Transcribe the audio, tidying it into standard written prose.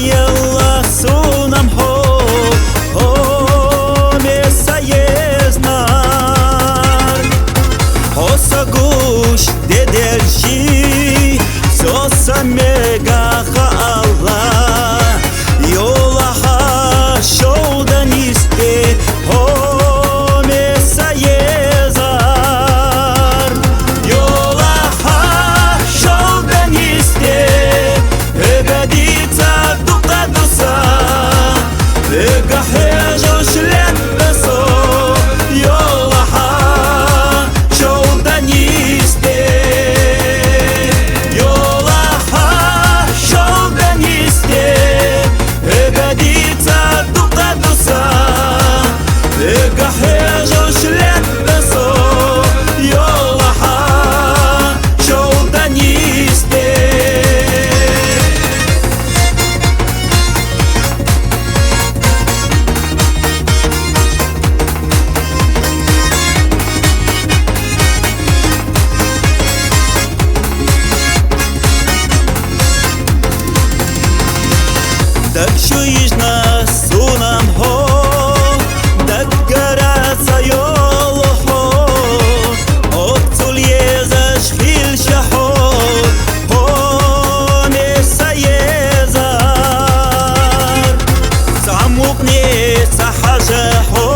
Yella sunam ho mesa yeznar Hosa gush dedelji Sosa mega khalla Yola ha shoudaniste ho mesa yezar Yola ha shoudaniste Годится Гахежош лепесо Йолаха шолданисте Йолаха шолданисте Годится дукадуса Гахежош лепесо Йолаха шолданисте Так чуешь нас сунам хо, так горятся йолохо, Отцулье зашхильша хо, меса езар, Замукнется хажа хо.